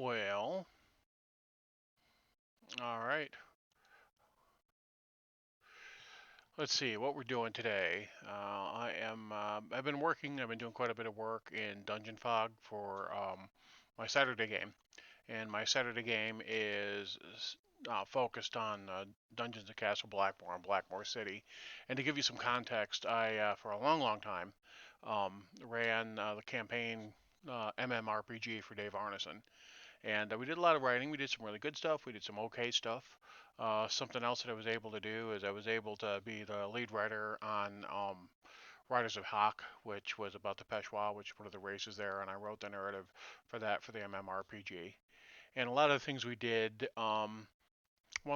Well, all right. Let's see what we're doing today. I've been working. I've been doing quite a bit of work in Dungeon Fog for my Saturday game, and my Saturday game is focused on Dungeons and Castle Blackmoor and Blackmoor City. And to give you some context, I for a long, long time ran the campaign MMORPG for Dave Arneson. And we did a lot of writing. We did some really good stuff. We did some okay stuff. Something else that I was able to do is I was able to be the lead writer on Riders of Hawk, which was about the Peshwa, which is one of the races there, and I wrote the narrative for that for the MMORPG. And a lot of the things we did, while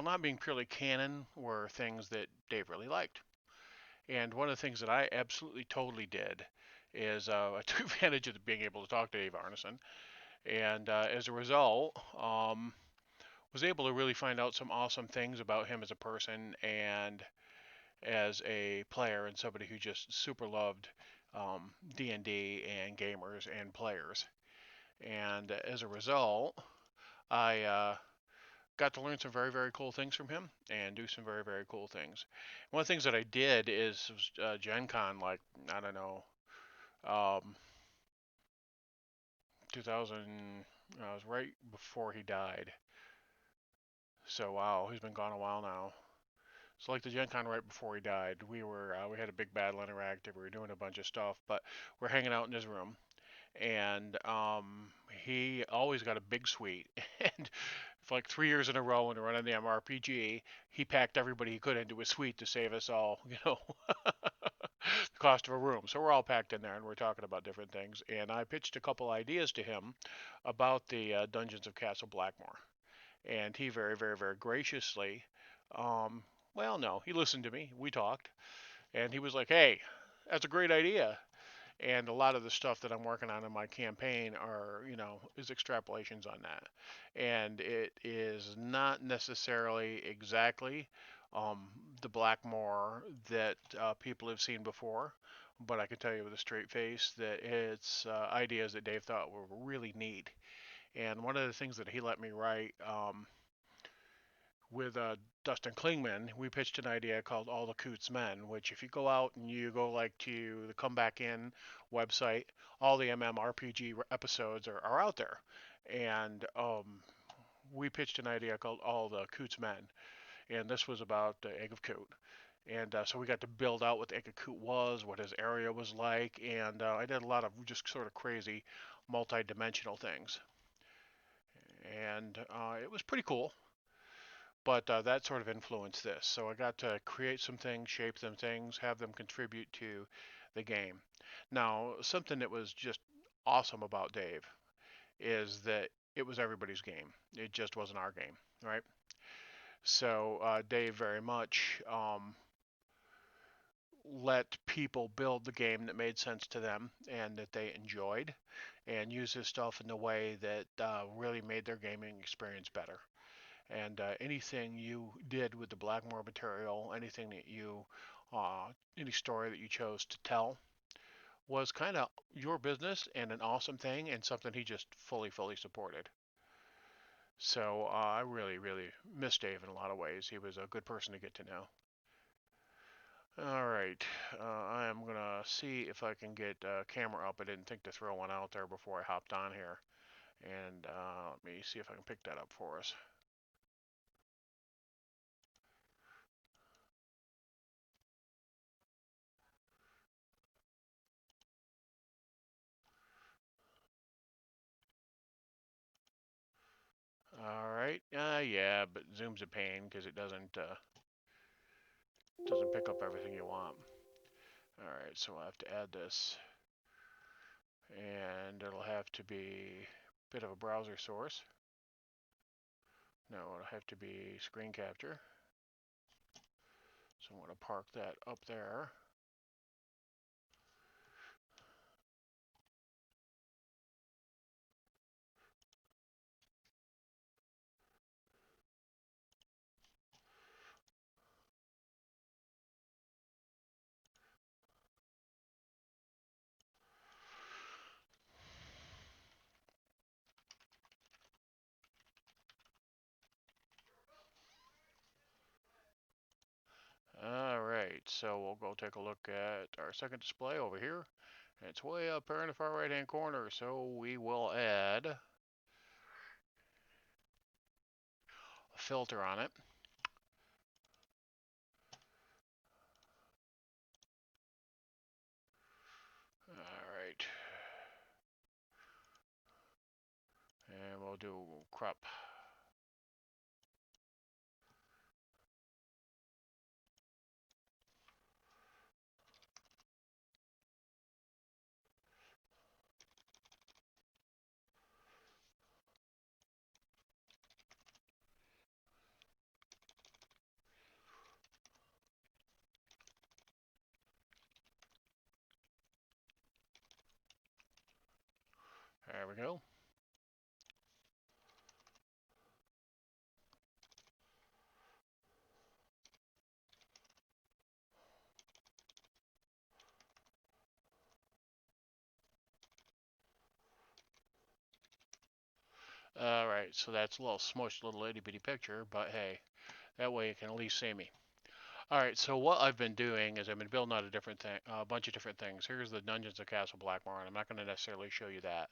not being purely canon, were things that Dave really liked. And one of the things that I absolutely totally did is I took advantage of being able to talk to Dave Arneson, and as a result, was able to really find out some awesome things about him as a person and as a player and somebody who just super loved D&D and gamers and players. And as a result, I got to learn some very, very cool things from him and do some very, very cool things. One of the things that I did is Gen Con, like, I don't know, um, 2000, I was right before he died. So, wow, he's been gone a while now. So like the Gen Con right before he died, we had a big battle interactive. We were doing a bunch of stuff, but we're hanging out in his room, and he always got a big suite. And for like 3 years in a row, when we were running the MRPG, he packed everybody he could into his suite to save us all, the cost of a room. So we're all packed in there, and we're talking about different things. And I pitched a couple ideas to him about the Dungeons of Castle Blackmoor, and he very, very, very graciously, um, well, no, he listened to me. We talked, and he was like, "Hey, that's a great idea." And a lot of the stuff that I'm working on in my campaign is extrapolations on that, and it is not necessarily exactly um, the Blackmoor that people have seen before. But I can tell you with a straight face that it's ideas that Dave thought were really neat. And one of the things that he let me write with Dustin Klingman, we pitched an idea called All the Coots Men, which if you go out and you go like to the Come Back In website, all the MMORPG episodes are out there. And we pitched an idea called All the Coots Men, and this was about the Egg of Coot. And so we got to build out what the Egg of Coot was, what his area was like, and I did a lot of just sort of crazy multi-dimensional things. And it was pretty cool. But that sort of influenced this. So I got to create some things, shape some things, have them contribute to the game. Now, something that was just awesome about Dave is that it was everybody's game. It just wasn't our game, right? So Dave very much let people build the game that made sense to them and that they enjoyed, and use his stuff in a way that really made their gaming experience better. And anything you did with the Blackmoor material, anything that any story that you chose to tell, was kind of your business and an awesome thing and something he just fully, fully supported. So I really, really miss Dave in a lot of ways. He was a good person to get to know. All right, I am gonna see if I can get a camera up. I didn't think to throw one out there before I hopped on here, and let me see if I can pick that up for us. All right. Yeah, but Zoom's a pain because it doesn't pick up everything you want. All right, so I'll have to add this, and it'll have to be a bit of a browser source. No, it'll have to be screen capture. So I'm going to park that up there. so we'll go take a look at our second display over here. It's way up here in the far right hand corner, so we will add a filter on it. Alright, and we'll do crop. There we go. Alright, so that's a little smushed little itty bitty picture, but hey, that way you can at least see me. Alright, so what I've been doing is I've been building out a bunch of different things. Here's the Dungeons of Castle Blackmoor, and I'm not going to necessarily show you that,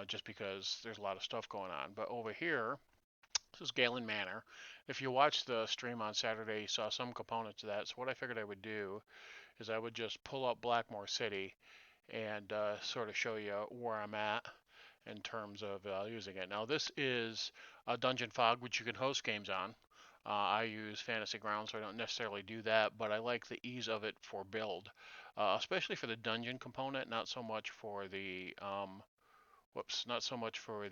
just because there's a lot of stuff going on. But over here, this is Galen Manor. If you watched the stream on Saturday, you saw some components of that. So what I figured I would do is I would just pull up Blackmoor City and sort of show you where I'm at in terms of using it. Now this is a Dungeon Fog, which you can host games on. I use Fantasy Grounds, so I don't necessarily do that, but I like the ease of it for build, especially for the dungeon component, not so much for the not so much for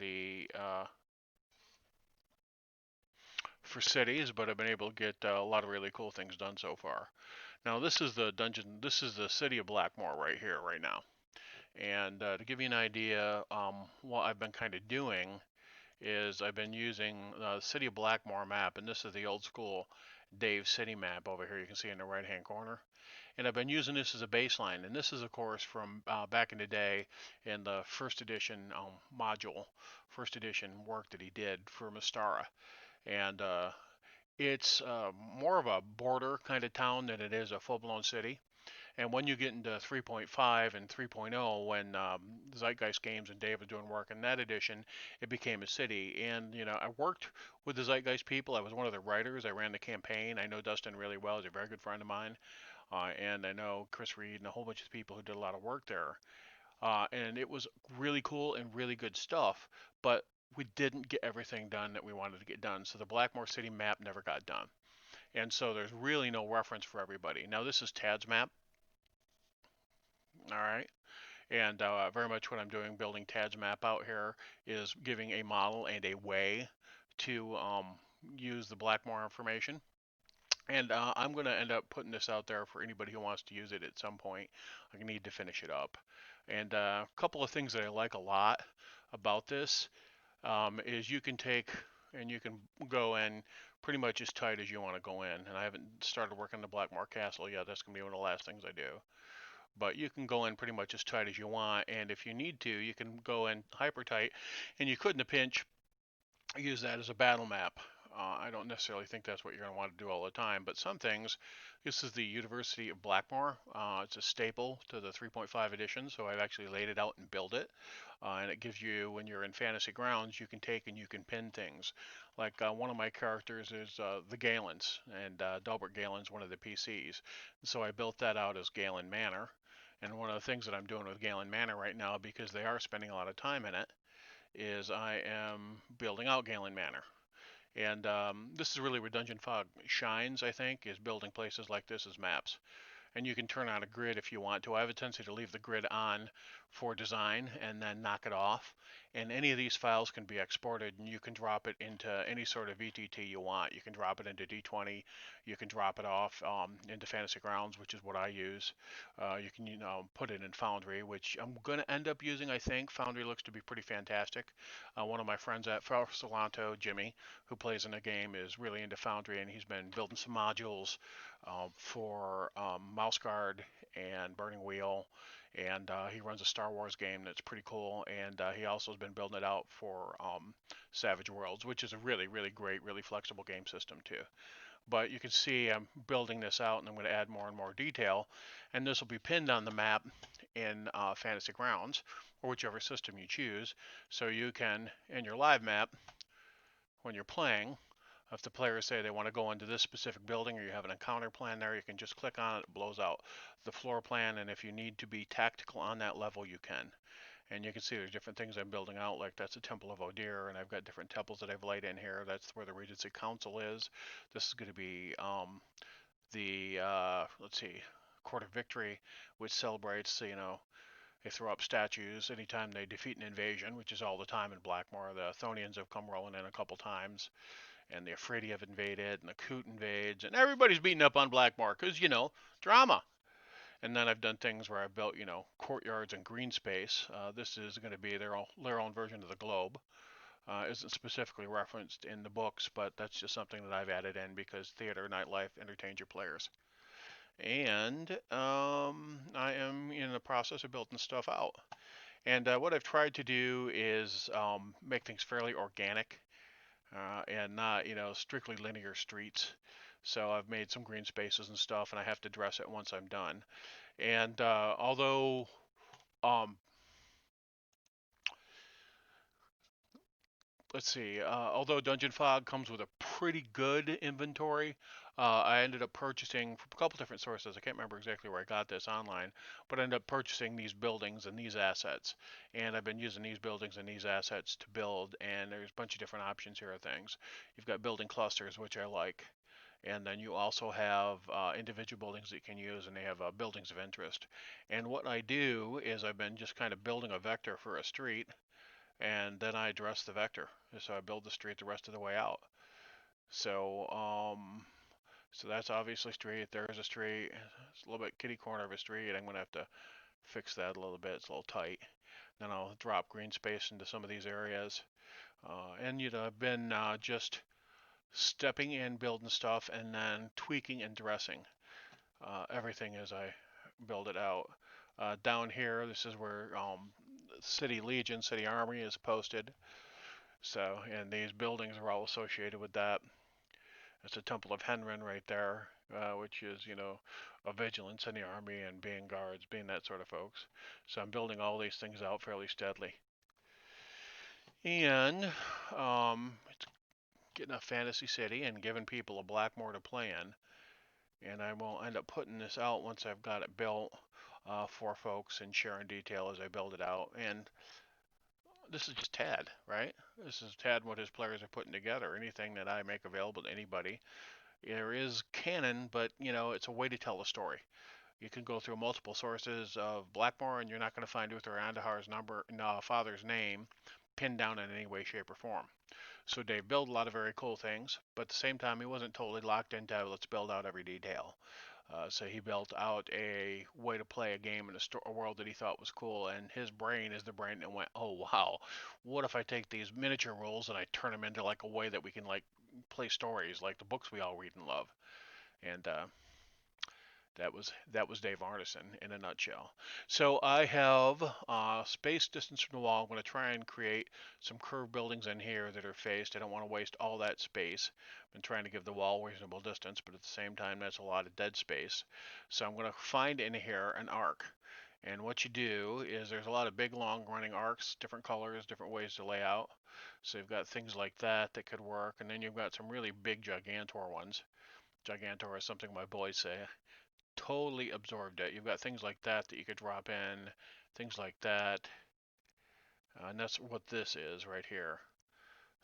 cities, but I've been able to get a lot of really cool things done so far. Now this is the dungeon, this is the city of Blackmoor right here, right now. And to give you an idea, what I've been kind of doing is I've been using the City of Blackmoor map, and this is the old school Dave City map over here. You can see in the right hand corner. And I've been using this as a baseline. And this is, of course, from back in the day in the first edition module, first edition work that he did for Mystara. And it's more of a border kind of town than it is a full blown city. And when you get into 3.5 and 3.0, when Zeitgeist Games and Dave was doing work in that edition, it became a city. And, you know, I worked with the Zeitgeist people. I was one of the writers. I ran the campaign. I know Dustin really well. He's a very good friend of mine. And I know Chris Reed and a whole bunch of people who did a lot of work there. And it was really cool and really good stuff. But we didn't get everything done that we wanted to get done. So the Blackmoor City map never got done. And so there's really no reference for everybody. Now, this is Tad's map. All right. And very much what I'm doing, building Tad's map out here, is giving a model and a way to use the Blackmoor information. And I'm going to end up putting this out there for anybody who wants to use it at some point. I need to finish it up. And a couple of things that I like a lot about this is you can take and you can go in pretty much as tight as you want to go in. And I haven't started working the Blackmoor Castle yet. That's going to be one of the last things I do. But you can go in pretty much as tight as you want, and if you need to, you can go in hyper tight, and you could in a pinch use that as a battle map. I don't necessarily think that's what you're going to want to do all the time, but some things. This is the University of Blackmoor. It's a staple to the 3.5 edition, so I've actually laid it out and built it. And it gives you, when you're in Fantasy Grounds, you can take and you can pin things. Like one of my characters is the Galens, and Delbert Galen's one of the PCs. So I built that out as Galen Manor. And one of the things that I'm doing with Galen Manor right now, because they are spending a lot of time in it, is I am building out Galen Manor. And this is really where Dungeon Fog shines, I think, is building places like this as maps. And you can turn on a grid if you want to. I have a tendency to leave the grid on for design and then knock it off. And any of these files can be exported, and you can drop it into any sort of VTT you want. You can drop it into D20. You can drop it off into Fantasy Grounds, which is what I use. You can put it in Foundry, which I'm going to end up using, I think. Foundry looks to be pretty fantastic. One of my friends at Solanto, Jimmy, who plays in the game, is really into Foundry, and he's been building some modules for Mouse Guard and Burning Wheel, and he runs a Star Wars game that's pretty cool, and he also has been building it out for Savage Worlds, which is a really, really great, really flexible game system too. But you can see I'm building this out, and I'm going to add more and more detail, and this will be pinned on the map in Fantasy Grounds, or whichever system you choose, so you can, in your live map, when you're playing, if the players say they want to go into this specific building or you have an encounter plan there, you can just click on it, it blows out the floor plan, and if you need to be tactical on that level, you can. And you can see there's different things I'm building out, like that's a Temple of Odir, and I've got different temples that I've laid in here. That's where the Regency Council is. This is going to be let's see, Court of Victory, which celebrates, they throw up statues anytime they defeat an invasion, which is all the time in Blackmoor. The Athonians have come rolling in a couple times, and the Afridi have invaded, and the Coot invades, and everybody's beating up on Blackmoor because, drama. And then I've done things where I've built, courtyards and green space. This is going to be their own version of the globe. Isn't specifically referenced in the books, but that's just something that I've added in because theater, nightlife, entertains your players. And I am in the process of building stuff out. And what I've tried to do is make things fairly organic and not, strictly linear streets. So I've made some green spaces and stuff, and I have to dress it once I'm done. And although um, let's see, although Dungeon Fog comes with a pretty good inventory, I ended up purchasing from a couple different sources. I can't remember exactly where I got this online, but I ended up purchasing these buildings and these assets. And I've been using these buildings and these assets to build, and there's a bunch of different options here of things. You've got building clusters, which I like. And then you also have individual buildings that you can use, and they have buildings of interest. And what I do is I've been just kind of building a vector for a street, and then I address the vector. So I build the street the rest of the way out. So so that's obviously street. There's a street. It's a little bit kitty corner of a street. I'm gonna have to fix that a little bit. It's a little tight. Then I'll drop green space into some of these areas. And I've been just stepping in, building stuff, and then tweaking and dressing everything as I build it out. Down here, this is where City Legion, City Army is posted. So, and these buildings are all associated with that. It's a Temple of Henrin right there, which is, a vigilance in the army and being guards, being that sort of folks. So I'm building all these things out fairly steadily. And it's getting a fantasy city and giving people a Blackmoor to play in. And I will end up putting this out once I've got it built for folks and sharing detail as I build it out. And this is just Tad, right? This is Tad what his players are putting together. Anything that I make available to anybody. There is canon, but it's a way to tell a story. You can go through multiple sources of Blackmoor, and you're not going to find Uther Andahar's father's name pinned down in any way, shape, or form. So Dave built a lot of very cool things, but at the same time, he wasn't totally locked into let's build out every detail. So he built out a way to play a game in a world that he thought was cool, and his brain is the brain that went, oh wow, what if I take these miniature rules and I turn them into like a way that we can like play stories like the books we all read and love. And that was Dave Arneson in a nutshell. So I have space distance from the wall. I'm going to try and create some curved buildings in here that are faced. I don't want to waste all that space. I've been trying to give the wall reasonable distance, but at the same time, that's a lot of dead space. So I'm going to find in here an arc. And what you do is there's a lot of big, long running arcs, different colors, different ways to lay out. So you've got things like that that could work. And then you've got some really big Gigantor ones. Gigantor is something my boys say totally absorbed it. You've got things like that that you could drop in, things like that, and that's what this is right here.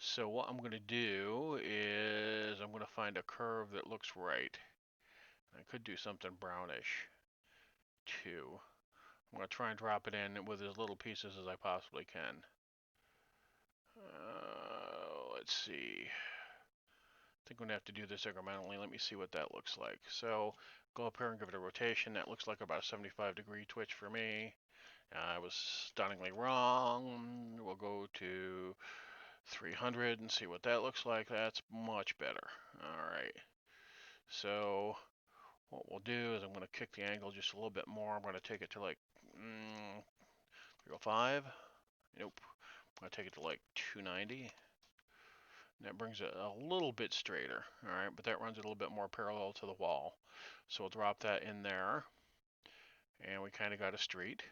So what I'm going to do is I'm going to find a curve that looks right. I could do something brownish too. I'm going to try and drop it in with as little pieces as I possibly can. Let's see. I think I'm going to have to do this incrementally. Let me see what that looks like. So go up here and give it a rotation. That looks like about a 75-degree twitch for me. I was stunningly wrong. We'll go to 300 and see what that looks like. That's much better. All right. So what we'll do is I'm going to kick the angle just a little bit more. I'm going to take it to like 305. Nope. I'm going to take it to like 290. And that brings it a little bit straighter, all right, but that runs it a little bit more parallel to the wall. So we'll drop that in there, and we kind of got a street.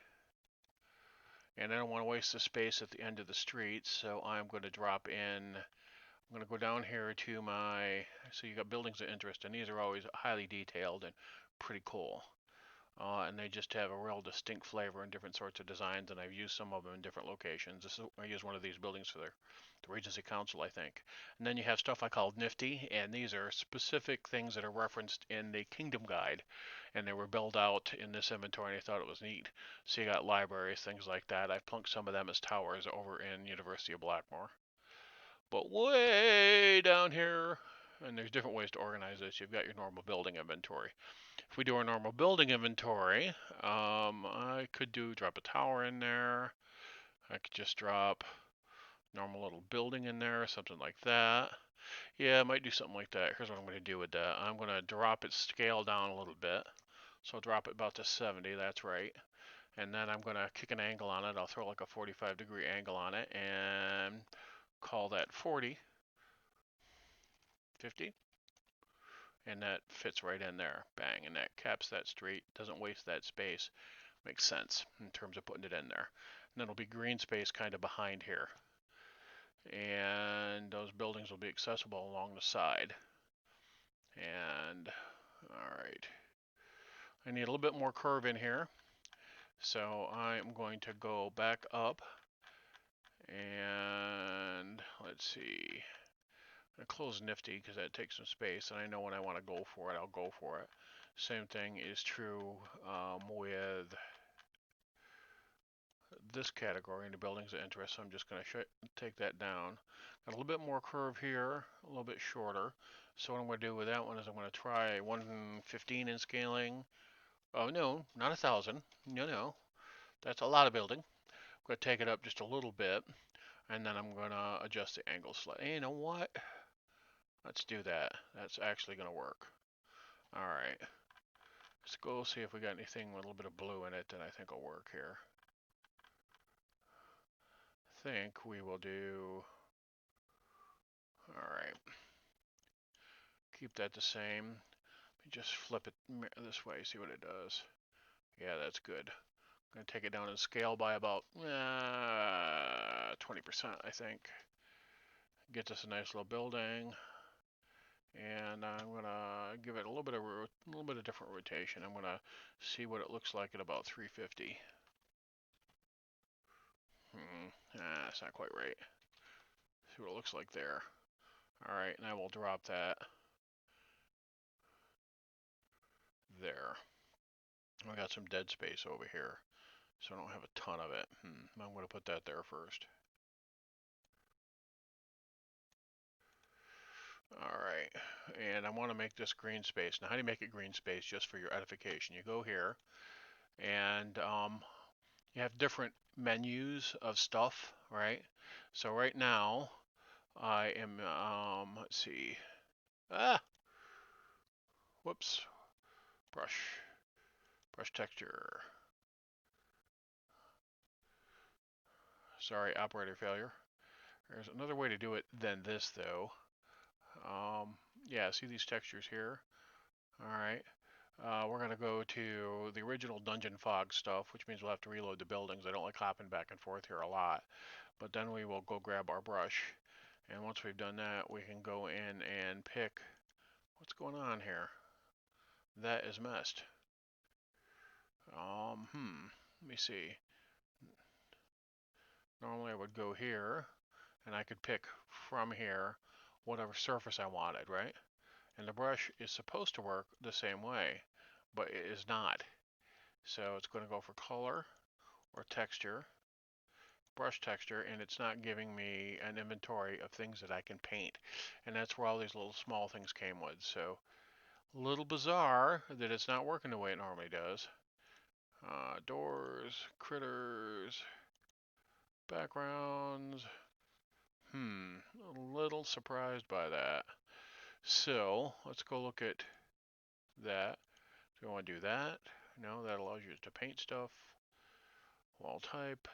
And I don't want to waste the space at the end of the street, so I'm going to drop in. I'm going to go down here to my, so you got buildings of interest, and these are always highly detailed and pretty cool. And they just have a real distinct flavor and different sorts of designs, and I've used some of them in different locations. I used one of these buildings for the Regency Council, I think. And then you have stuff I call Nifty, and these are specific things that are referenced in the Kingdom Guide, and they were built out in this inventory, and I thought it was neat. So you got libraries, things like that. I've plunked some of them as towers over in University of Blackmoor. But way down here, and there's different ways to organize this. You've got your normal building inventory. If we do our normal building inventory, I could drop a tower in there. I could just drop normal little building in there, something like that. Yeah, I might do something like that. Here's what I'm going to do with that. I'm going to drop its scale down a little bit. So I'll drop it about to 70, that's right. And then I'm going to kick an angle on it. I'll throw like a 45-degree angle on it and call that 40, 50. And that fits right in there. Bang. And that caps that street, doesn't waste that space. Makes sense in terms of putting it in there. And then it'll be green space kind of behind here. And those buildings will be accessible along the side. And, alright. I need a little bit more curve in here. So I'm going to go back up. And, let's see. I close Nifty because that takes some space. And I know when I want to go for it, I'll go for it. Same thing is true with this category in the buildings of interest. So I'm just going to take that down. Got a little bit more curve here, a little bit shorter. So what I'm going to do with that one is I'm going to try 115 in scaling. Oh no, not 1,000. No, that's a lot of building. I'm going to take it up just a little bit, and then I'm going to adjust the angle slightly. Hey, you know what? Let's do that. That's actually going to work. All right. Let's go see if we got anything with a little bit of blue in it that I think will work here. I think we will do. All right. Keep that the same. Let me just flip it this way, see what it does. Yeah, that's good. I'm going to take it down in scale by about 20%, I think. Get us a nice little building. And I'm going to give it a little bit of different rotation. I'm going to see what it looks like at about 350. That's not quite right. See what it looks like there. All right, and I will drop that there. We got some dead space over here, so I don't have a ton of it. I'm going to put that there first. All right, and I want to make this green space. Now, how do you make it green space? Just for your edification, you go here, and you have different menus of stuff, right? So right now, I am, let's see, whoops, brush texture. Sorry, operator failure. There's another way to do it than this, though. Yeah, see these textures here? All right. We're going to go to the original Dungeon Fog stuff, which means we'll have to reload the buildings. I don't like hopping back and forth here a lot. But then we will go grab our brush. And once we've done that, we can go in and pick what's going on here. That is messed. Let me see. Normally I would go here, and I could pick from here whatever surface I wanted, right? And the brush is supposed to work the same way, but it is not. So it's going to go for color or texture, brush texture, and it's not giving me an inventory of things that I can paint. And that's where all these little small things came with. So a little bizarre that it's not working the way it normally does. Doors, critters, backgrounds. A little surprised by that. So let's go look at that. Do you want to do that? No, that allows you to paint stuff. Wall type.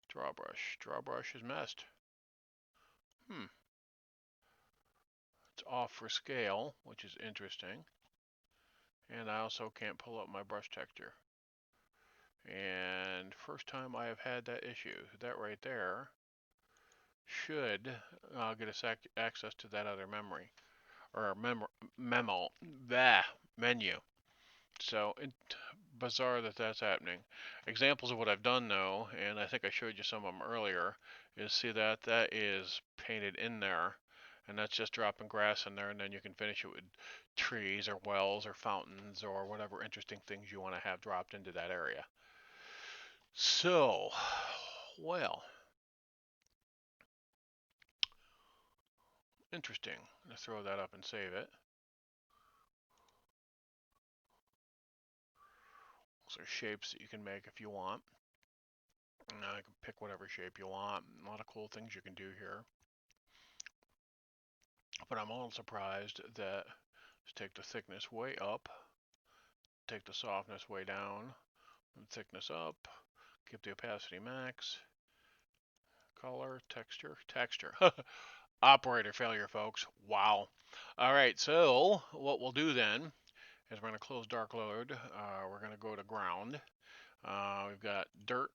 Draw brush. Draw brush is messed. Hmm. It's off for scale, which is interesting. And I also can't pull up my brush texture. And first time I have had that issue. That right there should get us access to that other memory or memo, that menu. So bizarre that that's happening. Examples of what I've done though, and I think I showed you some of them earlier, is see that that is painted in there, and that's just dropping grass in there, and then you can finish it with trees or wells or fountains or whatever interesting things you want to have dropped into that area. So, well, interesting. I'm gonna throw that up and save it. Those are shapes that you can make if you want. Now you can pick whatever shape you want. A lot of cool things you can do here. But I'm a little surprised that just take the thickness way up, take the softness way down, and thickness up, keep the opacity max, color, texture. Operator failure, folks. Wow. All right, so what we'll do then is we're going to close dark load. We're going to go to ground. We've got dirt.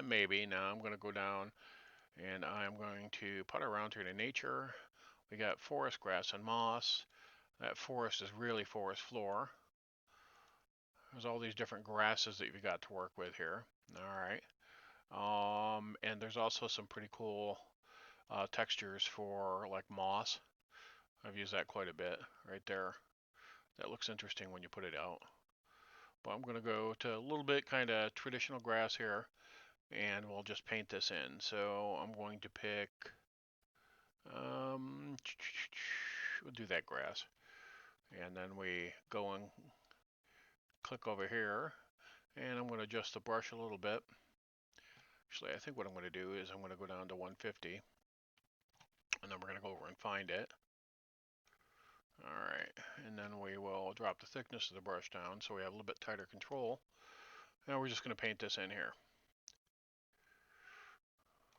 Maybe. Now I'm going to go down and I'm going to put around here to nature. We got forest, grass, and moss. That forest is really forest floor. There's all these different grasses that you've got to work with here. All right. And there's also some pretty cool textures for like moss. I've used that quite a bit right there. That looks interesting when you put it out. But I'm going to go to a little bit kind of traditional grass here, and we'll just paint this in. So I'm going to pick, we'll do that grass. And then we go and click over here, and I'm going to adjust the brush a little bit. Actually, I think what I'm going to do is I'm going to go down to 150, and then we're going to go over and find it. All right, and then we will drop the thickness of the brush down so we have a little bit tighter control. Now we're just going to paint this in here.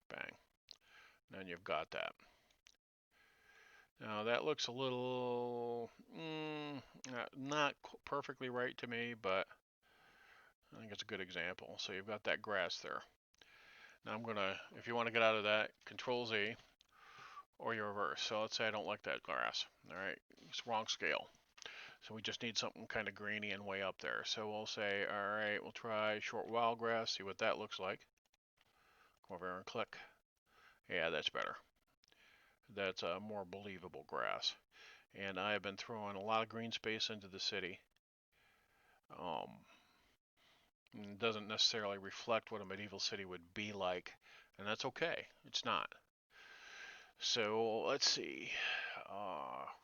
Bang. Then you've got that. Now that looks a little not perfectly right to me, but I think it's a good example. So you've got that grass there. Now I'm gonna, if you want to get out of that, Control Z, or you reverse. So let's say I don't like that grass. All right, it's wrong scale. So we just need something kind of greeny and way up there. So we'll say, all right, we'll try short wild grass, see what that looks like. Come over here and click. Yeah, that's better. That's a more believable grass. And I have been throwing a lot of green space into the city. It doesn't necessarily reflect what a medieval city would be like, and that's okay. It's not. So let's see.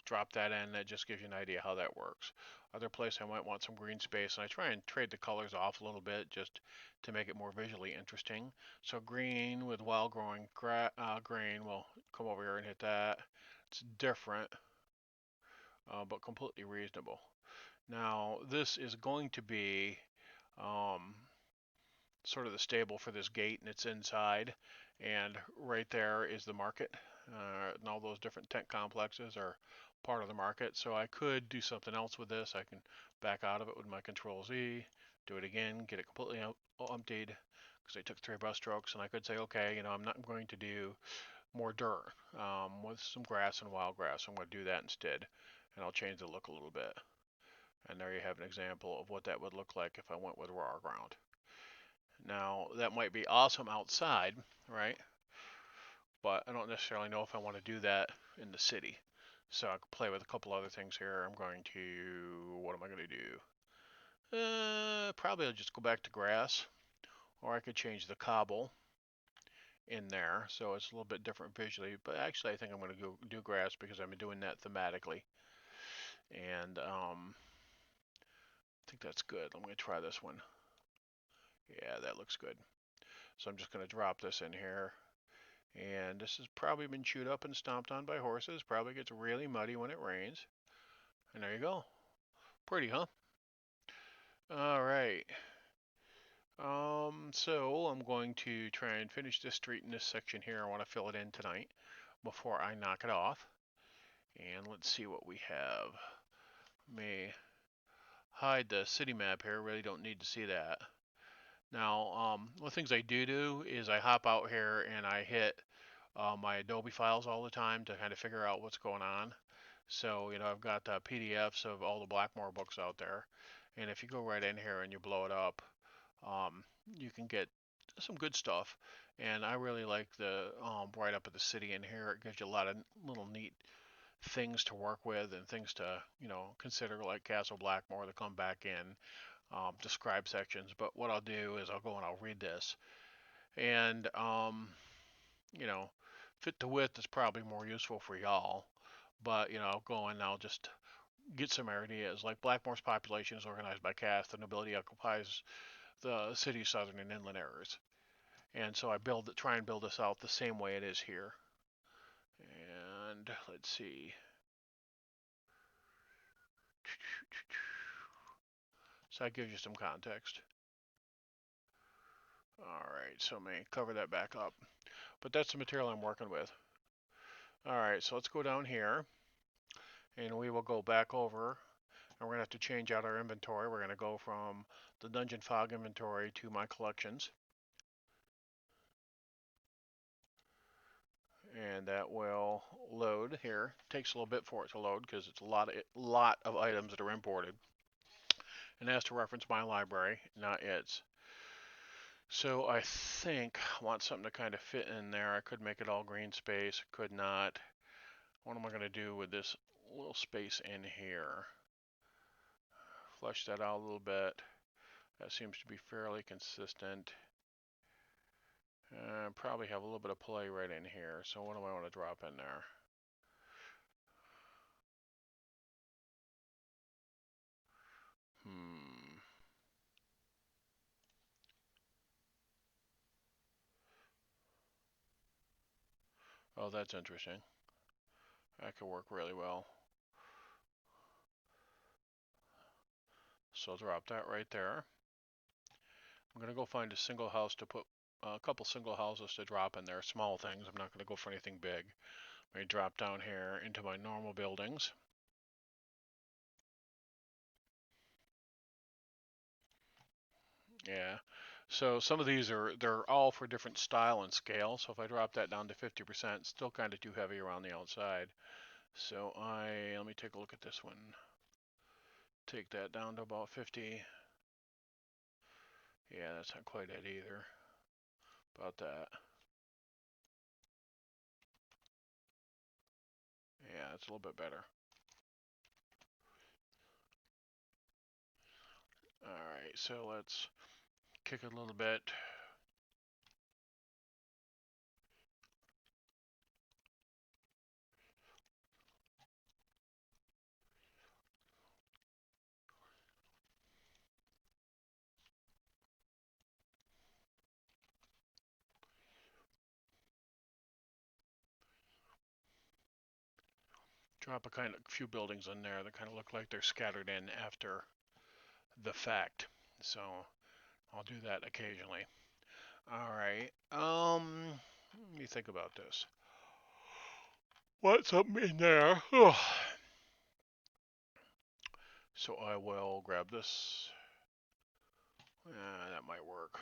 Drop that in. That just gives you an idea how that works. Other place I might want some green space, and I try and trade the colors off a little bit just to make it more visually interesting. So green with wild growing grain. We'll come over here and hit that. It's different, but completely reasonable. Now this is going to be um, sort of the stable for this gate, and it's inside. And right there is the market, and all those different tent complexes are part of the market. So I could do something else with this. I can back out of it with my Control Z, do it again, get it completely emptied because I took 3 brush strokes, and I could say, okay, I'm not going to do more dirt with some grass and wild grass. I'm going to do that instead, and I'll change the look a little bit. And there you have an example of what that would look like if I went with raw ground. Now, that might be awesome outside, right? But I don't necessarily know if I want to do that in the city. So I could play with a couple other things here. I'm going to, what am I going to do? Probably I'll just go back to grass, or I could change the cobble in there so it's a little bit different visually. But actually, I think I'm going to go do grass because I've been doing that thematically. And I think that's good. I'm going to try this one. Yeah, that looks good. So I'm just going to drop this in here. And this has probably been chewed up and stomped on by horses. Probably gets really muddy when it rains. And there you go. Pretty, huh? All right. So I'm going to try and finish this street in this section here. I want to fill it in tonight before I knock it off. And let's see what we have. May hide the city map here. Really don't need to see that. Now, one of the things I do is I hop out here and I hit my Adobe files all the time to kind of figure out what's going on. So, I've got PDFs of all the Blackmoor books out there. And if you go right in here and you blow it up, um, you can get some good stuff. And I really like the write up of the city in here. It gives you a lot of little neat things to work with and things to, consider, like Castle Blackmoor to come back in, describe sections. But what I'll do is I'll go and I'll read this. And, you know, fit to width is probably more useful for y'all. But, I'll go and I'll just get some ideas. Like Blackmoor's population is organized by caste. The nobility occupies the city's southern and inland areas. And so I try and build this out the same way it is here. And let's see. So that gives you some context. Alright, so let me cover that back up. But that's the material I'm working with. Alright, so let's go down here. And we will go back over. And we're going to have to change out our inventory. We're going to go from the Dungeon Fog inventory to my collections. And that will load here. It takes a little bit for it to load because it's a lot of items that are imported. And it has to reference my library, not its. So I think I want something to kind of fit in there. I could make it all green space, could not. What am I going to do with this little space in here? Flush that out a little bit. That seems to be fairly consistent. Probably have a little bit of play right in here. So what do I want to drop in there? Oh, that's interesting. That could work really well. So I'll drop that right there. I'm going to go find a single house to put a couple single houses to drop in there, small things. I'm not going to go for anything big. I drop down here into my normal buildings. Yeah. So some of these they're all for different style and scale. So if I drop that down to 50%, still kind of too heavy around the outside. So let me take a look at this one. Take that down to about 50. Yeah, that's not quite it either. About that. Yeah, it's a little bit better. Alright, so let's kick it a little bit. Drop a few buildings in there that kind of look like they're scattered in after the fact. So I'll do that occasionally. Alright, let me think about this. What's up in there? So I will grab this. That might work.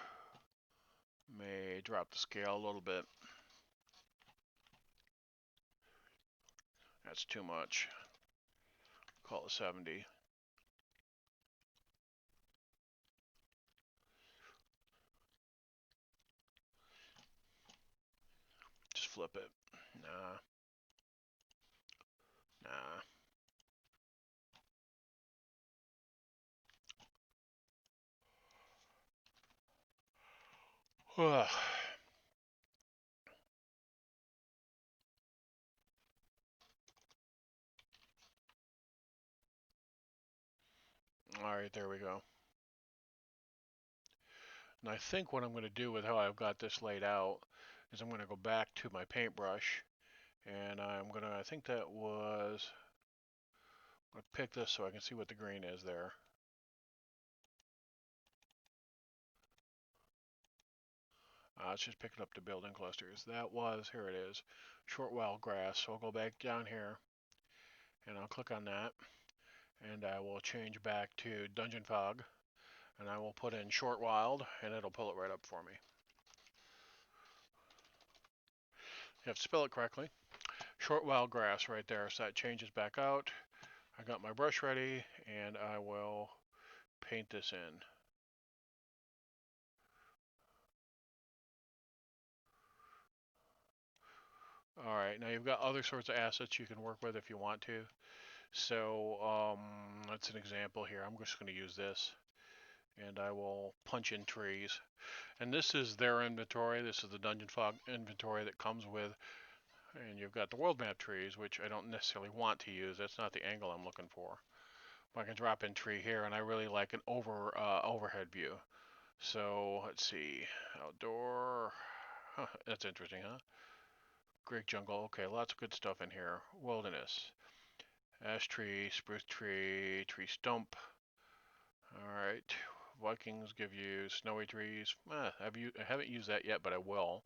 May drop the scale a little bit. That's too much. Call it 70. Just flip it. Nah. Nah. Alright, there we go. And I think what I'm going to do with how I've got this laid out is I'm going to go back to my paintbrush and I'm going to, I think that was, I'm going to pick this so I can see what the green is there. It's just picking up the building clusters. That was, here it is, short wild grass. So I'll go back down here and I'll click on that and I will change back to Dungeon Fog and I will put in short wild and it'll pull it right up for me. You have to spell it correctly. Short wild grass right there. So that changes back out. I got my brush ready and I will paint this in. All right, now you've got other sorts of assets you can work with if you want to. So that's an example here. I'm just going to use this and I will punch in trees. And this is their inventory. This is the Dungeon Fog inventory that comes with, and you've got the world map trees, which I don't necessarily want to use. That's not the angle I'm looking for. But I can drop in tree here, and I really like an overhead view. So let's see, outdoor. Huh, that's interesting, huh? Great jungle. Okay, lots of good stuff in here. Wilderness. Ash tree, spruce tree, tree stump. Alright. Vikings give you snowy trees. I haven't used that yet, but I will.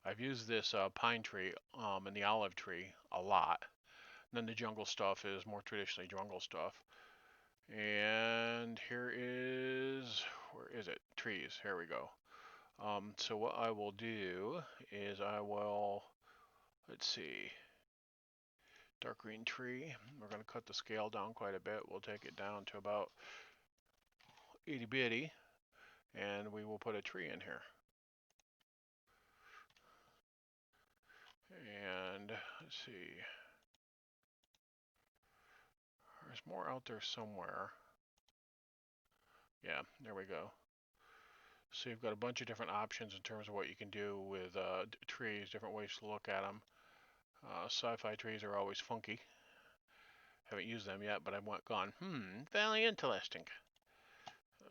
I've used this pine tree and the olive tree a lot. And then the jungle stuff is more traditionally jungle stuff. And here is, where is it? Trees. Here we go. So what I will do is I will, let's see, dark green tree. We're going to cut the scale down quite a bit. We'll take it down to about itty bitty, and we will put a tree in here. And let's see, there's more out there somewhere. Yeah, there we go. So you've got a bunch of different options in terms of what you can do with trees, different ways to look at them. Sci-fi trees are always funky. Haven't used them yet, but I've gone, very interesting.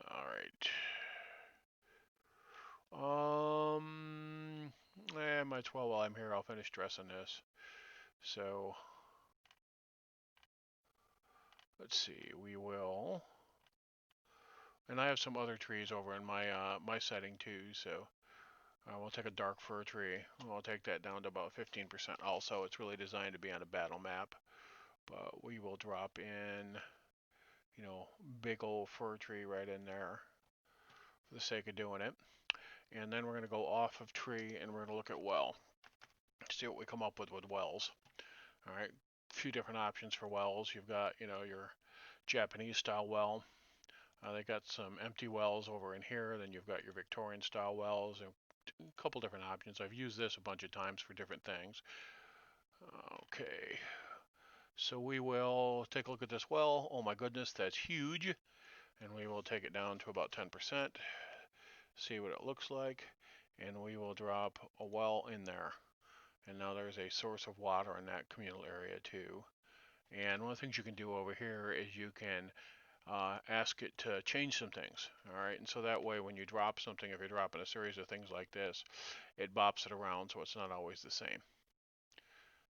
All right. Might as well, while I'm here, I'll finish dressing this. So, let's see, we will, and I have some other trees over in my my setting too, so we'll take a dark fir tree. We'll take that down to about 15% also. It's really designed to be on a battle map, but we will drop in, big old fir tree right in there for the sake of doing it. And then we're going to go off of tree and we're going to look at well. See what we come up with wells. All right, a few different options for wells. You've got, your Japanese style well. They got some empty wells over in here. Then you've got your Victorian style wells and a couple different options. I've used this a bunch of times for different things. Okay, so we will take a look at this well. Oh my goodness, that's huge. And we will take it down to about 10%. See what it looks like. And we will drop a well in there. And now there's a source of water in that communal area too. And one of the things you can do over here is you can ask it to change some things. All right, and so that way when you drop something, if you're dropping a series of things like this, it bops it around so it's not always the same.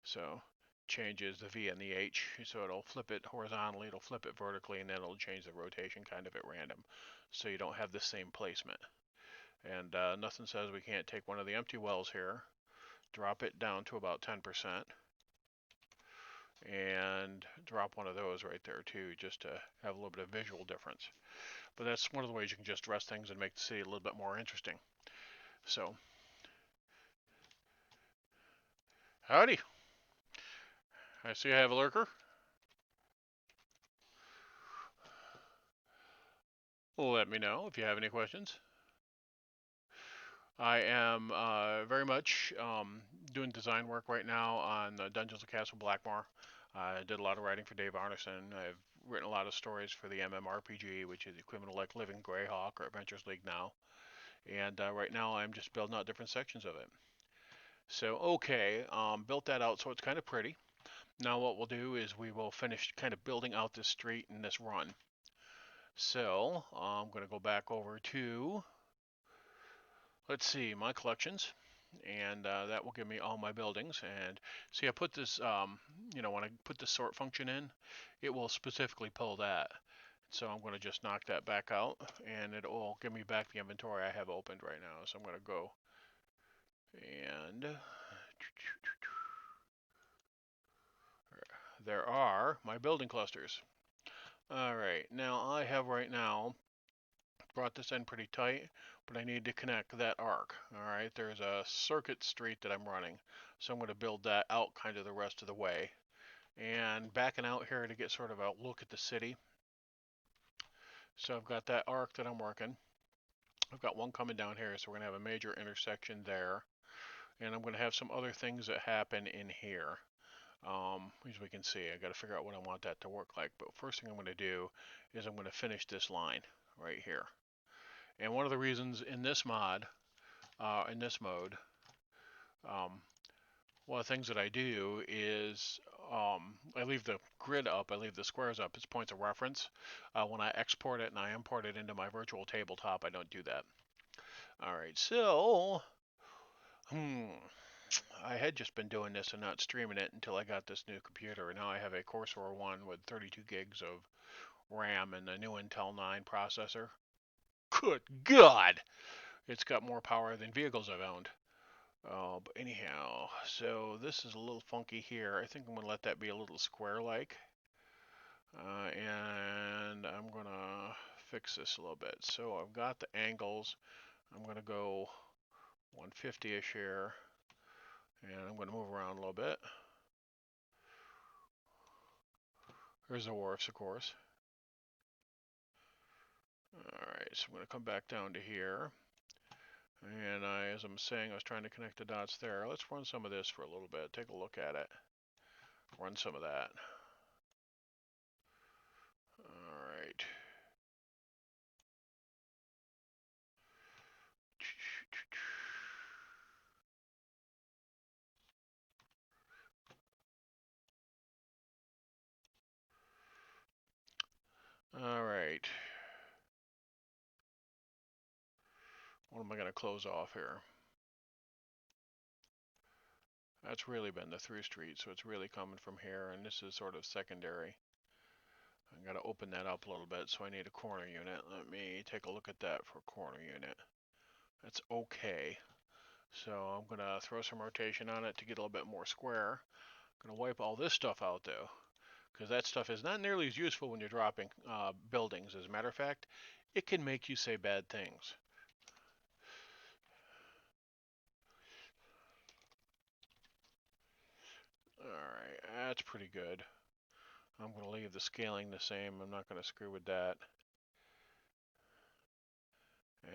So changes the V and the H, so it'll flip it horizontally, it'll flip it vertically, and then it'll change the rotation kind of at random, so you don't have the same placement. And nothing says we can't take one of the empty wells here, drop it down to about 10%, and drop one of those right there too, just to have a little bit of visual difference. But that's one of the ways you can just dress things and make the city a little bit more interesting. So, howdy. I see I have a lurker. Let me know if you have any questions. I am very much doing design work right now on Dungeons & Castle Blackmoor. I did a lot of writing for Dave Arneson. I've written a lot of stories for the MMORPG, which is equivalent to like Living Greyhawk or Adventures League now. And right now I'm just building out different sections of it. So, okay, built that out so it's kind of pretty. Now what we'll do is we will finish kind of building out this street and this run. So, I'm going to go back over to, let's see, my collections. And that will give me all my buildings. And see, I put this, when I put the sort function in, it will specifically pull that. So I'm going to just knock that back out, and it will give me back the inventory I have opened right now. So I'm going to go And there are my building clusters. All right, now I have right now brought this in pretty tight, but I need to connect that arc. All right, there's a circuit street that I'm running, so I'm going to build that out kind of the rest of the way. And backing out here to get sort of a look at the city. So I've got that arc that I'm working. I've got one coming down here, so we're going to have a major intersection there. And I'm going to have some other things that happen in here. As we can see, I got to figure out what I want that to work like. But first thing I'm going to do is I'm going to finish this line right here. And one of the reasons in this mod, in this mode, um, one of the things that I do is I leave the grid up, I leave the squares up as points of reference. When I export it and I import it into my virtual tabletop, I don't do that. All right, so I had just been doing this and not streaming it until I got this new computer. And now I have a Corsair one with 32 gigs of RAM and the new Intel 9 processor. Good God! It's got more power than vehicles I've owned. But anyhow, so this is a little funky here. I think I'm going to let that be a little square-like. And I'm going to fix this a little bit. So I've got the angles. I'm going to go 150-ish here. And I'm going to move around a little bit. There's the wharfs, of course. Alright, so I'm going to come back down to here. And as I'm saying, I was trying to connect the dots there. Let's run some of this for a little bit. Take a look at it. Run some of that. Alright. Alright. What am I going to close off here? That's really been the through street, so it's really coming from here, and this is sort of secondary. I'm going to open that up a little bit, so I need a corner unit. Let me take a look at that for a corner unit. That's okay. So I'm going to throw some rotation on it to get a little bit more square. I'm going to wipe all this stuff out, though, because that stuff is not nearly as useful when you're dropping buildings. As a matter of fact, it can make you say bad things. Alright, that's pretty good. I'm going to leave the scaling the same. I'm not going to screw with that.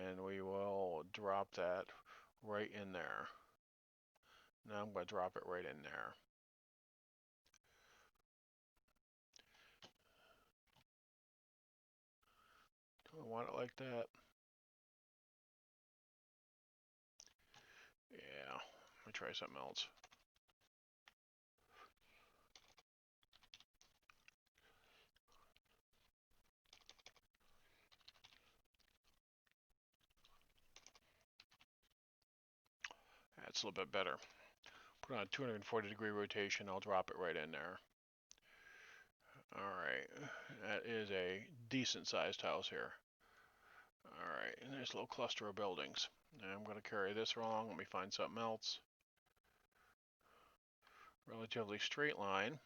And we will drop that right in there. Now I'm going to drop it right in there. Do I want it like that? Yeah, let me try something else. That's a little bit better. Put on a 240-degree rotation. I'll drop it right in there. Alright, that is a decent sized house here. Alright, and there's a little cluster of buildings. Now I'm going to carry this along. Let me find something else. Relatively straight line.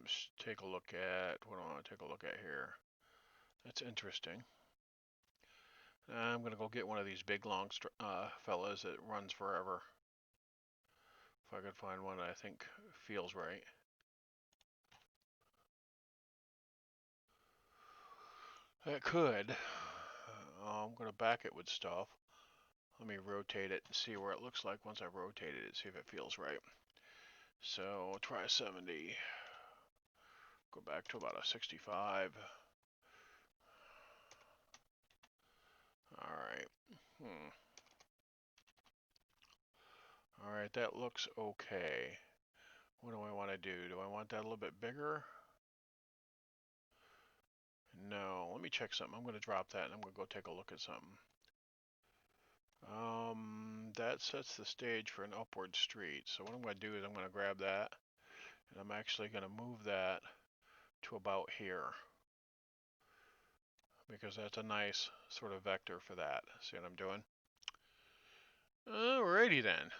Let's take a look at, what do I want to take a look at here? That's interesting. I'm going to go get one of these big long fellas that runs forever. If I could find one that I think feels right. That could. I'm going to back it with stuff. Let me rotate it and see where it looks like once I've rotated it, see if it feels right. So try 70. Go back to about a 65. Alright. Alright, that looks okay. What do I want to do? Do I want that a little bit bigger? No. Let me check something. I'm going to drop that and I'm going to go take a look at something. That sets the stage for an upward street. So what I'm going to do is I'm going to grab that And I'm actually going to move that to about here because that's a nice sort of vector for that. See what I'm doing? Alrighty then.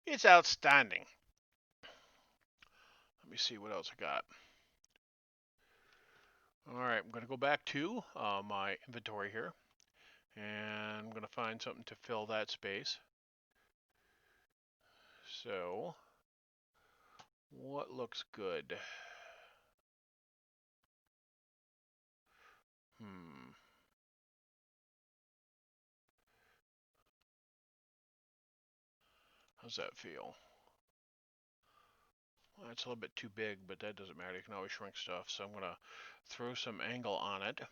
It's outstanding. Let me see what else I got. Alright, I'm going to go back to my inventory here. And I'm going to find something to fill that space. So, what looks good? How's that feel? Well, it's a little bit too big, but that doesn't matter. You can always shrink stuff. So I'm going to throw some angle on it.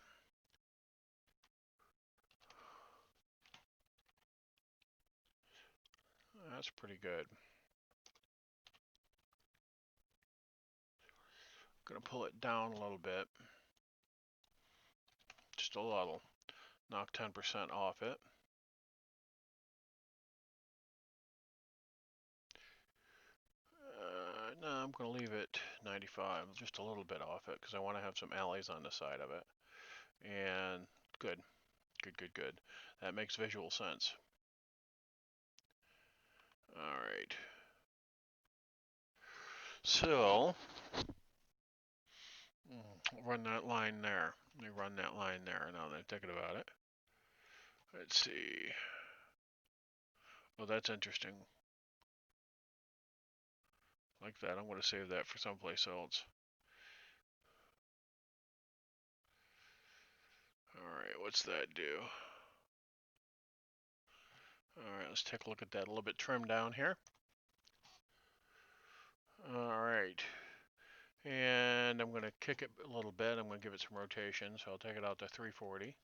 That's pretty good. Going to pull it down a little bit. Just a little. Knock 10% off it. No, I'm going to leave it 95, just a little bit off it, because I want to have some alleys on the side of it. And good, good, good, good. That makes visual sense. All right. So, run that line there. Let me run that line there. Now that I'm thinking about it. Let's see. Oh, that's interesting. Like that. I'm going to save that for someplace else. Alright, what's that do? Alright, let's take a look at that. A little bit trimmed down here. Alright. And I'm going to kick it a little bit. I'm going to give it some rotation. So I'll take it out to 340.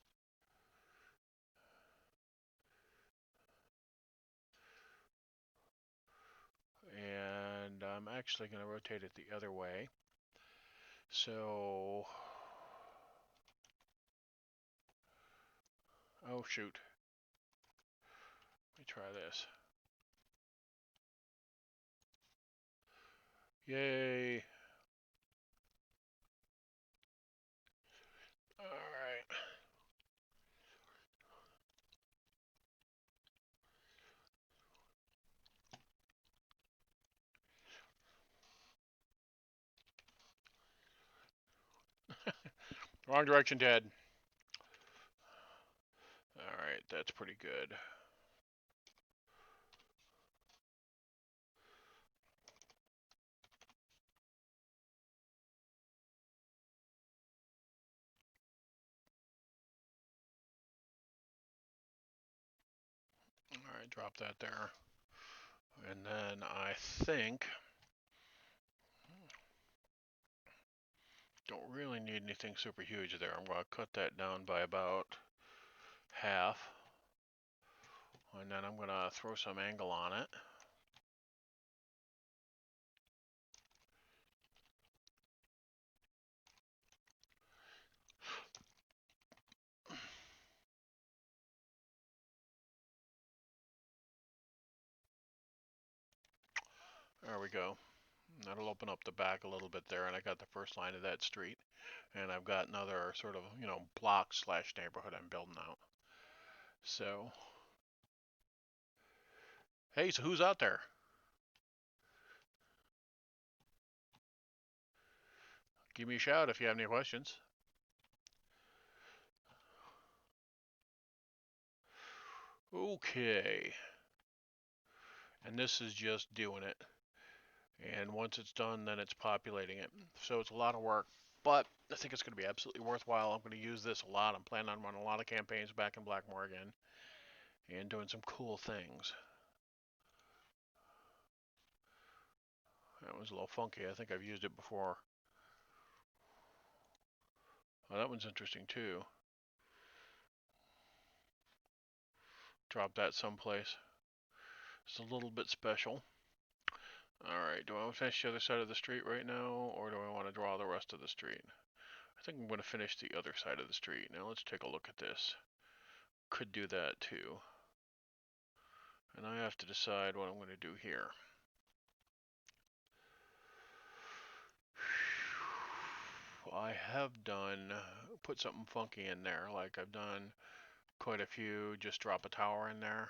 And I'm actually going to rotate it the other way. So, oh shoot. Let me try this. Yay. Alright. Wrong direction, Ted. Alright, that's pretty good. Alright, drop that there. And then I think don't really need anything super huge there. I'm going to cut that down by about half. And then I'm going to throw some angle on it. There we go. That'll open up the back a little bit there, and I got the first line of that street. And I've got another sort of, block slash neighborhood I'm building out. So, hey, so who's out there? Give me a shout if you have any questions. Okay. And this is just doing it. And once it's done, then it's populating it. So it's a lot of work, but I think it's going to be absolutely worthwhile. I'm going to use this a lot. I'm planning on running a lot of campaigns back in Blackmoor again and doing some cool things. That was a little funky. I think I've used it before. Oh, that one's interesting too. Drop that someplace. It's a little bit special. Alright, do I want to finish the other side of the street right now, or do I want to draw the rest of the street? I think I'm going to finish the other side of the street. Now let's take a look at this. Could do that too. And I have to decide what I'm going to do here. I have put something funky in there, like I've done quite a few, just drop a tower in there,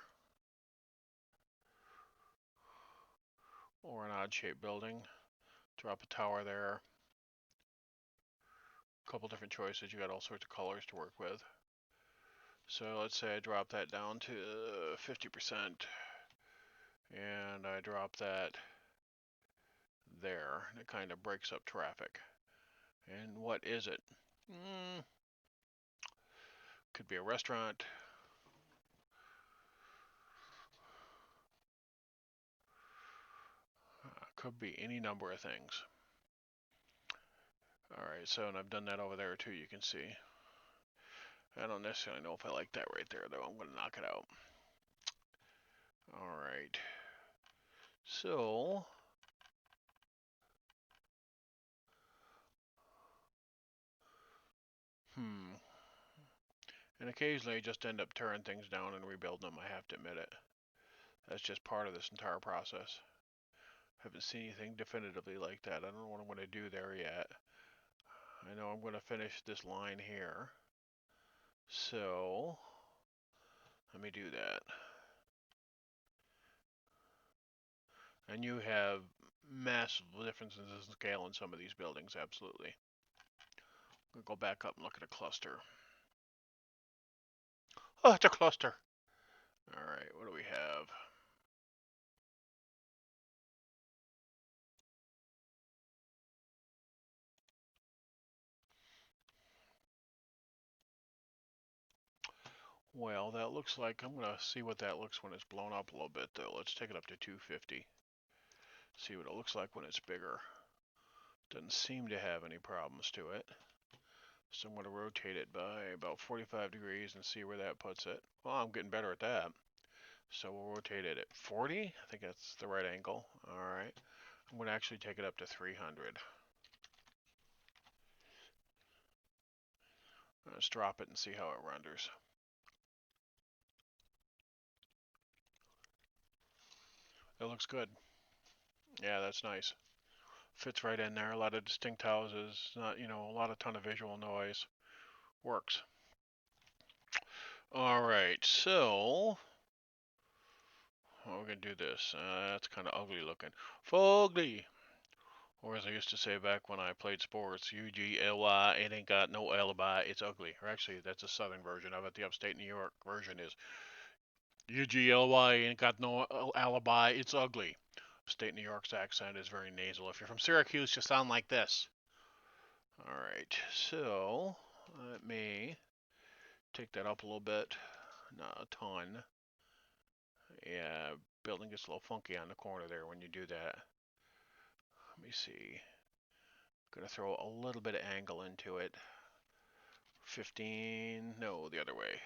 or an odd shaped building, drop a tower there, a couple different choices, you got all sorts of colors to work with. So let's say I drop that down to 50%, and I drop that there, and it kind of breaks up traffic. And what is it? Could be a restaurant. Could be any number of things. Alright, so and I've done that over there too, you can see. I don't necessarily know if I like that right there, though. I'm going to knock it out. Alright. So, and occasionally I just end up tearing things down and rebuilding them, I have to admit it. That's just part of this entire process. Haven't seen anything definitively like that. I don't know what I'm going to do there yet. I know I'm going to finish this line here. So, let me do that. And you have massive differences in scale in some of these buildings, absolutely. I'm going to go back up and look at a cluster. Oh, it's a cluster. Alright, what do we have? Well, that looks like, I'm going to see what that looks when it's blown up a little bit, though. Let's take it up to 250. See what it looks like when it's bigger. Doesn't seem to have any problems to it. So I'm going to rotate it by about 45 degrees and see where that puts it. Well, I'm getting better at that. So we'll rotate it at 40. I think that's the right angle. Alright. I'm going to actually take it up to 300. Let's drop it and see how it renders. It looks good. Yeah, that's nice. Fits right in there. A lot of distinct houses. Not, a lot of ton of visual noise. Works. All right, so we're gonna do this. That's kind of ugly looking. Fugly, or as I used to say back when I played sports, UGLY. It ain't got no alibi. It's ugly. Or actually, that's a southern version of it. The upstate New York version is UGLY. Ain't got no alibi. It's ugly. Upstate New York's accent is very nasal. If you're from Syracuse, you sound like this. All right, so let me take that up a little bit. Not a ton. Yeah, building gets a little funky on the corner there when you do that. Let me see. Gonna throw a little bit of angle into it. 15, no, the other way.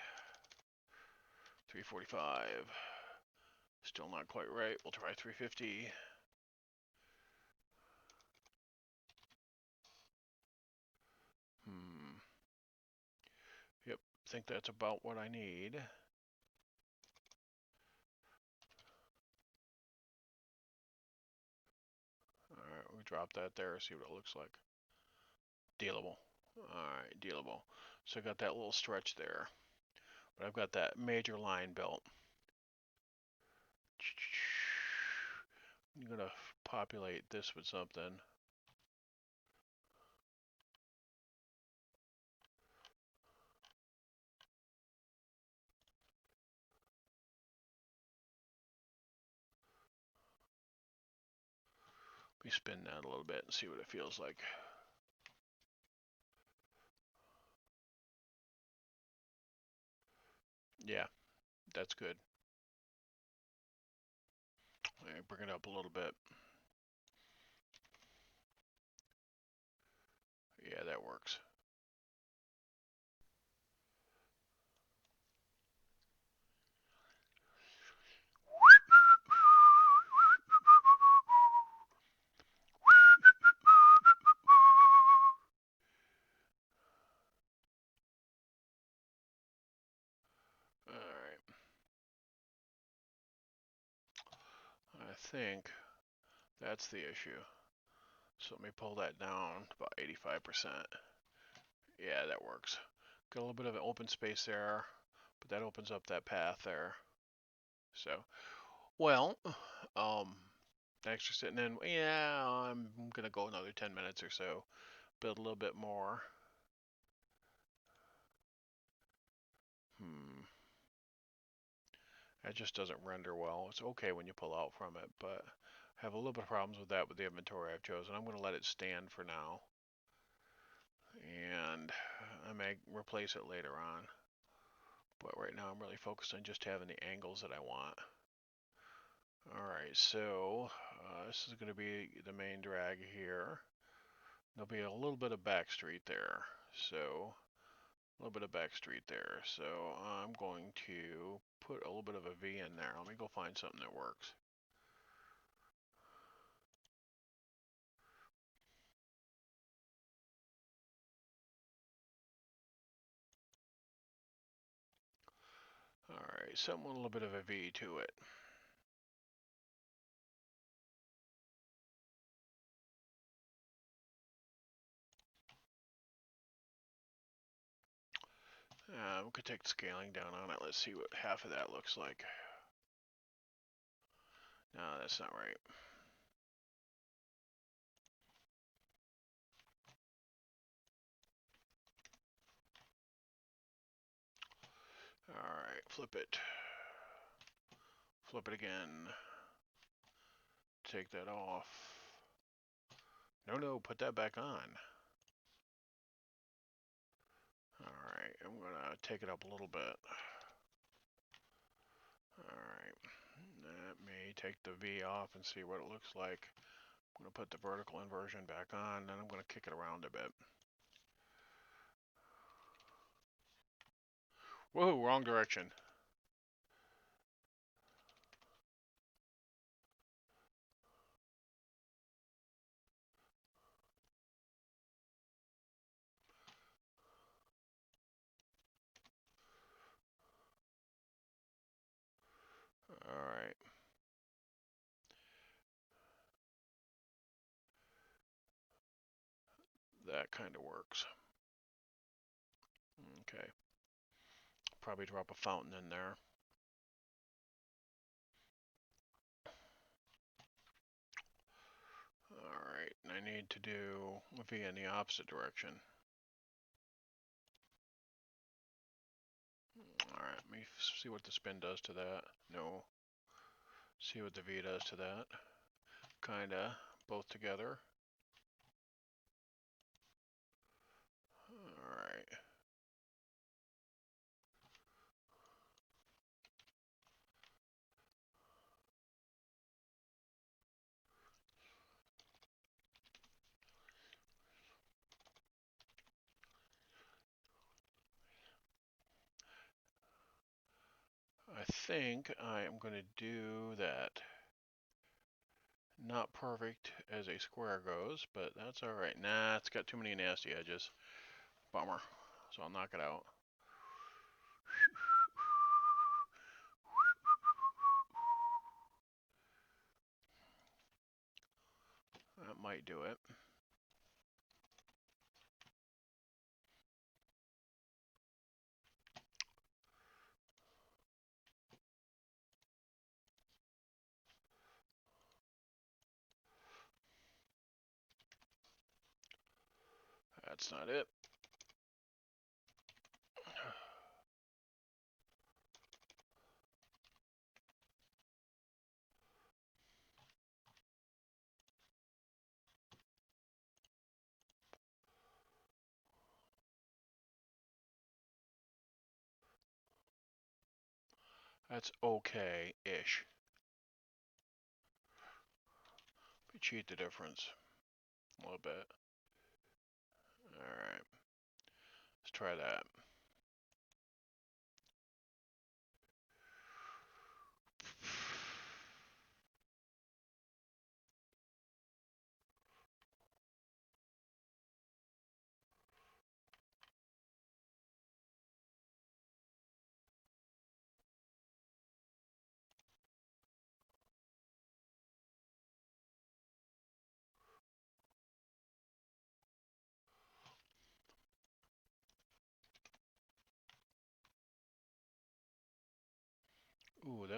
345. Still not quite right. We'll try 350. Yep, think that's about what I need. Alright, we drop that there, see what it looks like. Dealable. Alright, dealable. So I got that little stretch there. But I've got that major line built. I'm gonna populate this with something. Let me spin that a little bit and see what it feels like. Yeah, that's good. Bring it up a little bit. Yeah, that works. Alright. I think that's the issue. So let me pull that down to about 85%. Yeah, that works. Got a little bit of an open space there, but that opens up that path there. So, well, um, thanks for sitting in. Yeah, I'm gonna go another 10 minutes or so, build a little bit more. It just doesn't render well. It's okay when you pull out from it, but I have a little bit of problems with that with the inventory I've chosen. I'm going to let it stand for now, and I may replace it later on. But right now I'm really focused on just having the angles that I want. Alright, so this is going to be the main drag here. There'll be a little bit of back street there, so a little bit of back street there. So I'm going to put a little bit of a V in there. Let me go find something that works. Alright, something with a little bit of a V to it. We could take the scaling down on it. Let's see what half of that looks like. No, that's not right. Alright, flip it. Flip it again. Take that off. No, put that back on. Alright, I'm gonna take it up a little bit. Alright, let me take the V off and see what it looks like. I'm gonna put the vertical inversion back on, then I'm gonna kick it around a bit. Whoa, wrong direction. Alright. That kind of works. Okay. Probably drop a fountain in there. Alright, and I need to do a V in the opposite direction. Alright, let me see what the spin does to that. No. See what the V does to that. Kinda, both together. Alright. I think I am going to do that. Not perfect as a square goes, but that's alright. Nah, it's got too many nasty edges. Bummer. So I'll knock it out. That might do it. That's not it. That's okay-ish. Cheat the difference a little bit. Alright. Let's try that.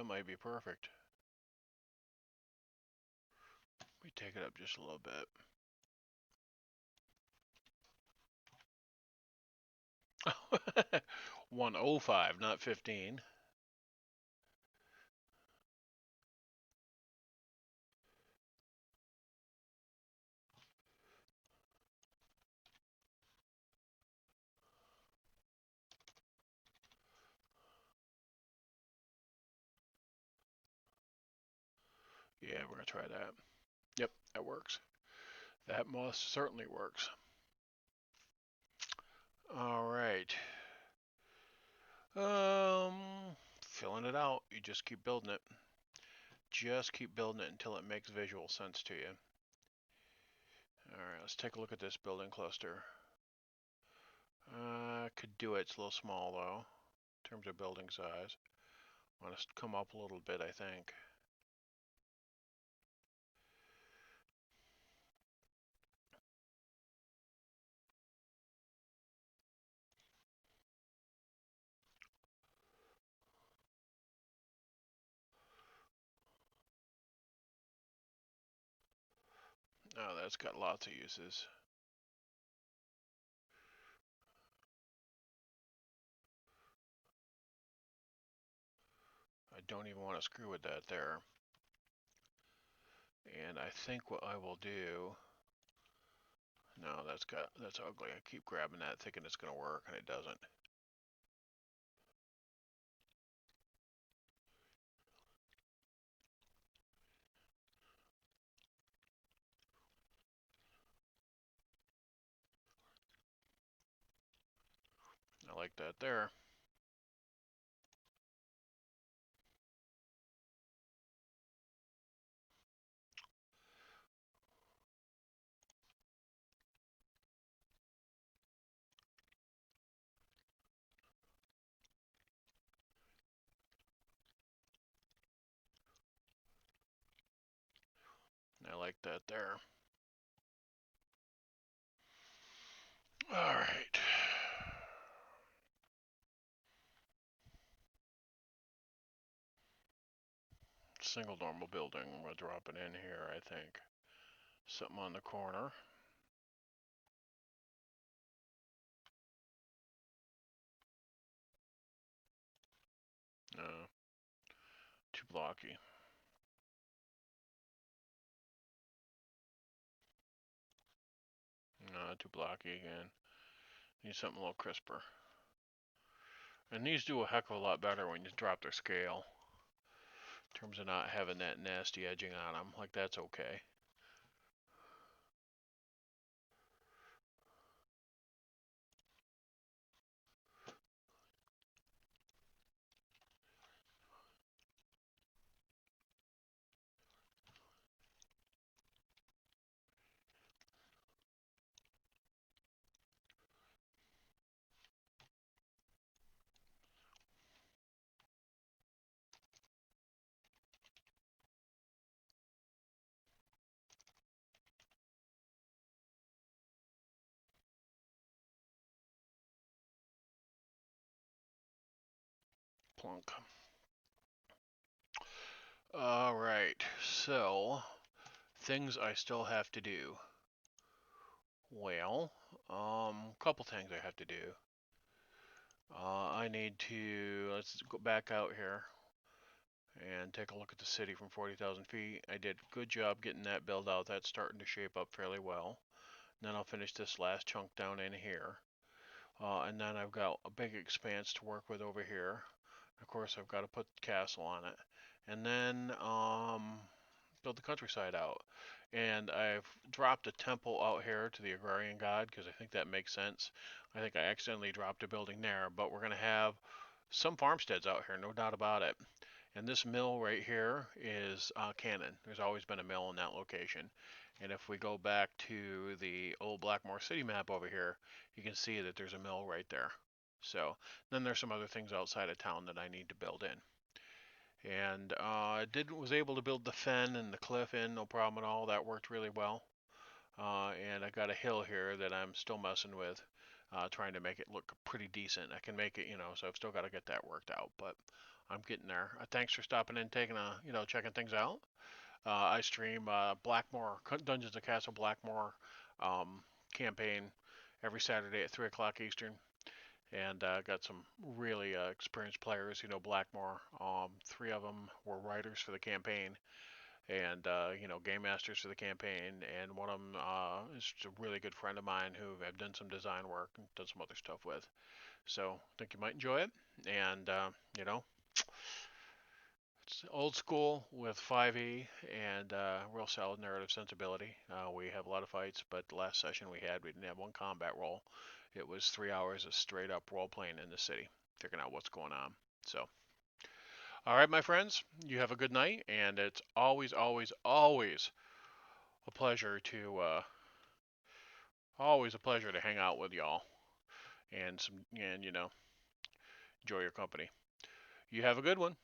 that might be perfect. Let me take it up just a little bit. 105, not 15. Yeah, we're going to try that. Yep, that works. That most certainly works. All right. Filling it out. You just keep building it. Just keep building it until it makes visual sense to you. All right, let's take a look at this building cluster. Could do it. It's a little small though, in terms of building size. Want to come up a little bit, I think. Oh, that's got lots of uses. I don't even want to screw with that there. And I think what I will do, no, that's ugly. I keep grabbing that thinking it's going to work and it doesn't. I like that there. I like that there. All right. Single normal building. We'll drop it in here, I think. Something on the corner. No, too blocky. No, too blocky again. Need something a little crisper. And these do a heck of a lot better when you drop their scale. In terms of not having that nasty edging on them. Like, that's okay. Plunk. Alright, so things I still have to do. Well, couple things I have to do. I need to, let's go back out here and take a look at the city from 40,000 feet. I did a good job getting that build out. That's starting to shape up fairly well. And then I'll finish this last chunk down in here. And then I've got a big expanse to work with over here. Of course, I've got to put the castle on it. And then build the countryside out. And I've dropped a temple out here to the agrarian god because I think that makes sense. I think I accidentally dropped a building there, but we're going to have some farmsteads out here, no doubt about it. And this mill right here is canon. There's always been a mill in that location. And if we go back to the old Blackmoor city map over here, you can see that there's a mill right there. So then there's some other things outside of town that I need to build in. And was able to build the fen and the cliff in, no problem at all. That worked really well. And I got a hill here that I'm still messing with, trying to make it look pretty decent. I can make it, so I've still got to get that worked out. But I'm getting there. Thanks for stopping in, taking a, checking things out. I stream Blackmoor, Dungeons and Castle Blackmoor um, campaign every Saturday at 3 o'clock Eastern. And got some really experienced players. Blackmoor. Three of them were writers for the campaign, and game masters for the campaign. And one of them is just a really good friend of mine who I've done some design work and done some other stuff with. So I think you might enjoy it. And it's old school with 5e and real solid narrative sensibility. We have a lot of fights, but the last session we didn't have one combat roll. It was 3 hours of straight up role playing in the city, figuring out what's going on. So, all right, my friends, you have a good night, and it's always, always, always a pleasure to hang out with y'all and enjoy your company. You have a good one.